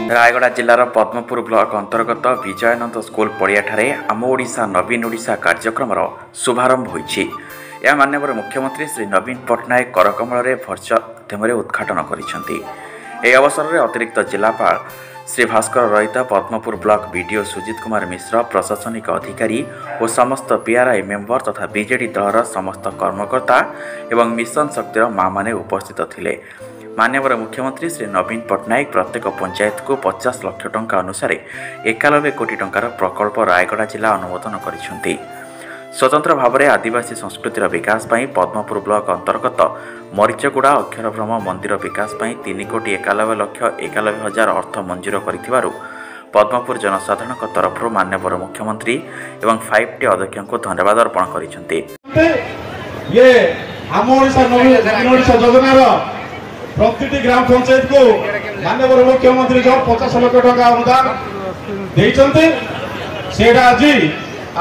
Rayagada जिलार Padampur block अंतर्गत Vijayanand school पड़ियाठारे आम ओडिशा नवीन ओडिशा कार्यक्रम शुभारंभ होइछि। यह माननीय मुख्यमंत्री श्री नवीन पट्टनायक करकमल वर्चुअल माध्यम उद्घाटन करिसेंति। एही अवसर में अतिरिक्त जिलापाल श्री भास्कर रहित पद्मपुर ब्लॉक बीडीओ सुजित कुमार मिश्र प्रशासनिक अधिकारी और समस्त पीआरआई मेंबर तथा बीजेडी दलर समस्त कर्मकर्ता एवं मिशन शक्तिर माँ माने उपस्थित थिले। माननीय मुख्यमंत्री श्री नवीन पट्टनायक प्रत्येक पंचायत को 50 लाख टंका अनुसार 91 कोटी टंकार प्रकल्प रायगड़ा जिला अनुमोदन करिसेंति। स्वतंत्र भाव में आदिवासी संस्कृतिर विकास पर पद्मपुर ब्लॉक अंतर्गत मरीचगुड़ा अक्षरभ्रम मंदिर विकास पर 3 कोटी 91 लक्ष 91 हजार अर्थ मंजूर करिथिबारु पद्मपुर जनसाधारण तरफ माननीय मुख्यमंत्री एवं 5T अध्यक्ष को धन्यवाद अर्पण करिसेंति। प्रति ग्राम पंचायत को माननीय मुख्यमंत्री जो 50 लाख टंका अनुदान देइचंती सेटा आज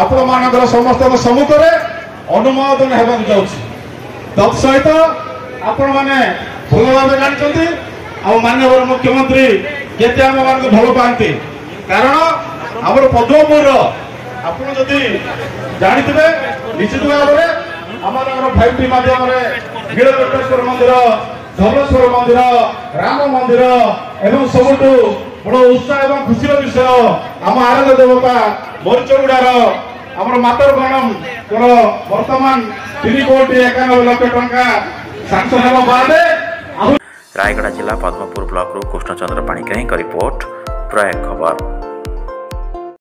आपण मानकर समस्त सम्मुख में अनुमोदन हेबाक जाउछि। तत्सहित आपण माने भल भाव जानते आ माननीय मुख्यमंत्री केते आम मान भल पाती कारण आम पद्मपुर आपण जदि जानते निश्चित भाव में आम 5T माध्यम नीलकंठेश्वर मंदिर धवलेश्वर मंदिर राम मंदिर एवं सबुठ बड़ उत्साह एवं खुशी विषय आम आराध्य देवता मरीचगुड़ार आम मातरगणम वर्तमान 3 कोटी 91 लाख टंका सांसन हेबा बादे। रायगड़ा जिला पद्मपुर ब्लॉक कृष्णचंद्र पाणिग्राही रिपोर्ट प्रयाग खबर।